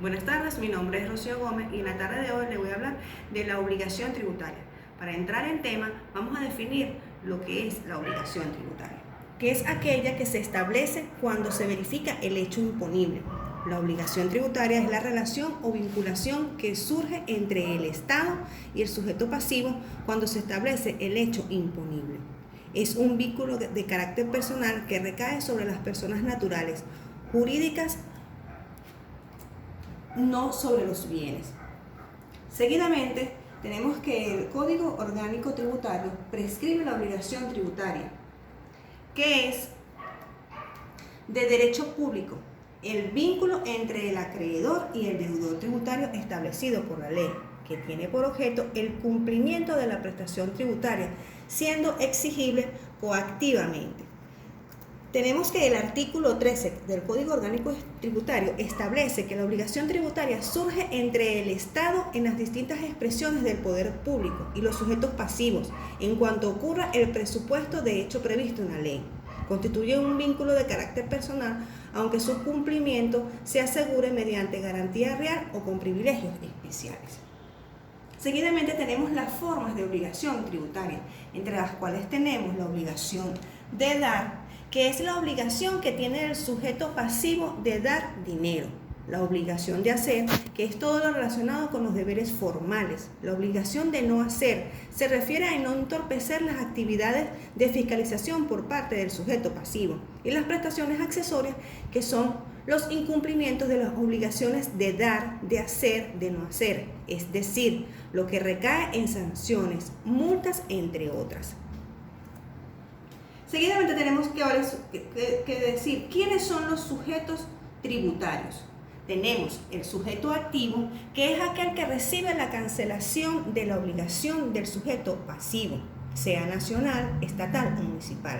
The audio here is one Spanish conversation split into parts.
Buenas tardes, mi nombre es Rocío Gómez y en la tarde de hoy le voy a hablar de la obligación tributaria. Para entrar en tema, vamos a definir lo que es la obligación tributaria, que es aquella que se establece cuando se verifica el hecho imponible. La obligación tributaria es la relación o vinculación que surge entre el Estado y el sujeto pasivo cuando se establece el hecho imponible. Es un vínculo de carácter personal que recae sobre las personas naturales, jurídicas, no sobre los bienes. Seguidamente, tenemos que el Código Orgánico Tributario prescribe la obligación tributaria, que es de derecho público, el vínculo entre el acreedor y el deudor tributario establecido por la ley, que tiene por objeto el cumplimiento de la prestación tributaria, siendo exigible coactivamente. Tenemos que el artículo 13 del Código Orgánico Tributario establece que la obligación tributaria surge entre el Estado en las distintas expresiones del poder público y los sujetos pasivos, en cuanto ocurra el presupuesto de hecho previsto en la ley. Constituye un vínculo de carácter personal, aunque su cumplimiento se asegure mediante garantía real o con privilegios especiales. Seguidamente tenemos las formas de obligación tributaria, entre las cuales tenemos la obligación de dar, que es la obligación que tiene el sujeto pasivo de dar dinero. La obligación de hacer, que es todo lo relacionado con los deberes formales. La obligación de no hacer se refiere a no entorpecer las actividades de fiscalización por parte del sujeto pasivo. Y las prestaciones accesorias, que son los incumplimientos de las obligaciones de dar, de hacer, de no hacer. Es decir, lo que recae en sanciones, multas, entre otras. Seguidamente tenemos que decir quiénes son los sujetos tributarios. Tenemos el sujeto activo, que es aquel que recibe la cancelación de la obligación del sujeto pasivo, sea nacional, estatal o municipal.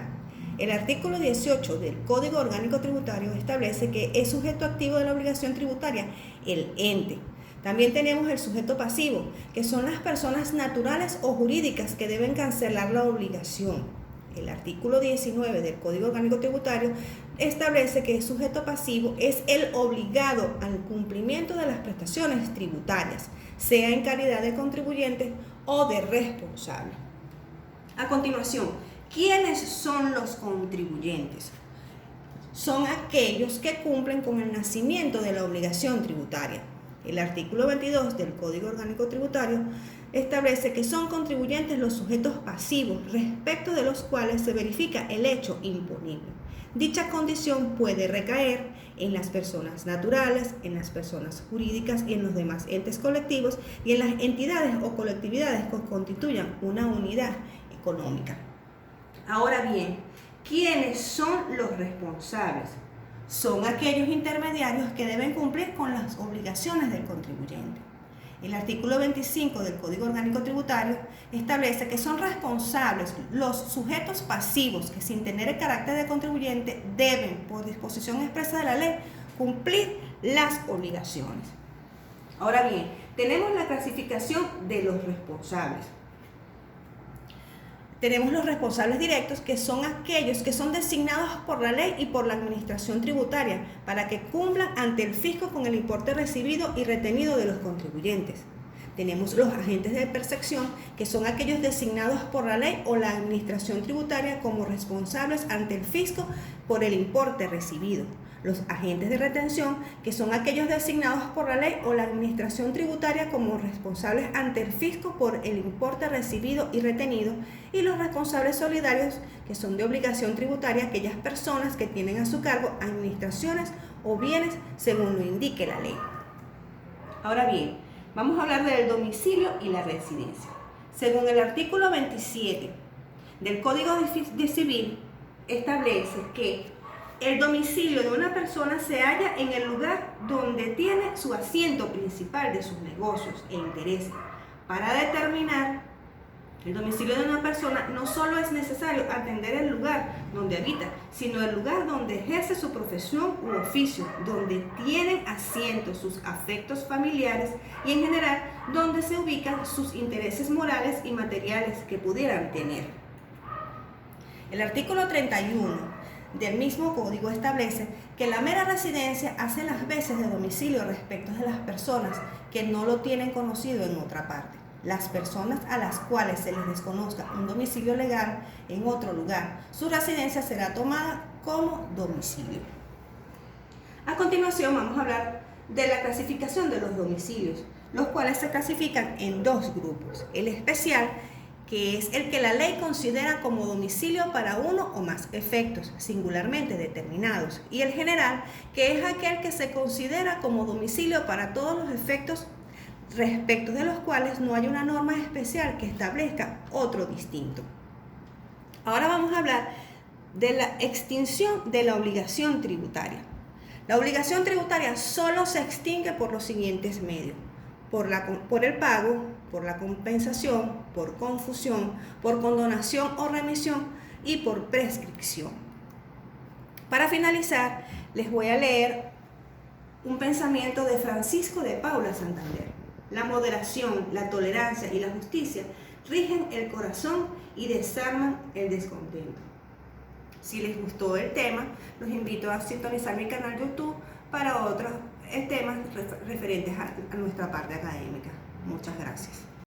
El artículo 18 del Código Orgánico Tributario establece que es sujeto activo de la obligación tributaria el ente. También tenemos el sujeto pasivo, que son las personas naturales o jurídicas que deben cancelar la obligación. El artículo 19 del Código Orgánico Tributario establece que el sujeto pasivo es el obligado al cumplimiento de las prestaciones tributarias, sea en calidad de contribuyente o de responsable. A continuación, ¿quiénes son los contribuyentes? Son aquellos que cumplen con el nacimiento de la obligación tributaria. El artículo 22 del Código Orgánico Tributario establece que son contribuyentes los sujetos pasivos respecto de los cuales se verifica el hecho imponible. Dicha condición puede recaer en las personas naturales, en las personas jurídicas y en los demás entes colectivos y en las entidades o colectividades que constituyan una unidad económica. Ahora bien, ¿quiénes son los responsables? Son aquellos intermediarios que deben cumplir con las obligaciones del contribuyente. El artículo 25 del Código Orgánico Tributario establece que son responsables los sujetos pasivos que, sin tener el carácter de contribuyente, deben, por disposición expresa de la ley, cumplir las obligaciones. Ahora bien, tenemos la clasificación de los responsables. Tenemos los responsables directos, que son aquellos que son designados por la ley y por la administración tributaria para que cumplan ante el fisco con el importe recibido y retenido de los contribuyentes. Tenemos los agentes de percepción, que son aquellos designados por la ley o la administración tributaria como responsables ante el fisco por el importe recibido. Los agentes de retención, que son aquellos designados por la ley o la administración tributaria como responsables ante el fisco por el importe recibido y retenido, y los responsables solidarios, que son de obligación tributaria aquellas personas que tienen a su cargo administraciones o bienes según lo indique la ley. Ahora bien, vamos a hablar del domicilio y la residencia. Según el artículo 27 del Código Civil, establece que el domicilio de una persona se halla en el lugar donde tiene su asiento principal de sus negocios e intereses. Para determinar el domicilio de una persona, no solo es necesario atender el lugar donde habita, sino el lugar donde ejerce su profesión u oficio, donde tienen asiento sus afectos familiares y, en general, donde se ubican sus intereses morales y materiales que pudieran tener. El artículo 31 del mismo código establece que la mera residencia hace las veces de domicilio respecto de las personas que no lo tienen conocido en otra parte. Las personas a las cuales se les desconozca un domicilio legal en otro lugar, su residencia será tomada como domicilio. A continuación vamos a hablar de la clasificación de los domicilios, los cuales se clasifican en dos grupos: el especial, que es el que la ley considera como domicilio para uno o más efectos singularmente determinados, y el general, que es aquel que se considera como domicilio para todos los efectos respecto de los cuales no hay una norma especial que establezca otro distinto. Ahora vamos a hablar de la extinción de la obligación tributaria. La obligación tributaria solo se extingue por los siguientes medios: por el pago, por la compensación, por confusión, por condonación o remisión y por prescripción. Para finalizar, les voy a leer un pensamiento de Francisco de Paula Santander. La moderación, la tolerancia y la justicia rigen el corazón y desarman el descontento. Si les gustó el tema, los invito a sintonizar mi canal YouTube para otros temas referentes a nuestra parte académica. Muchas gracias.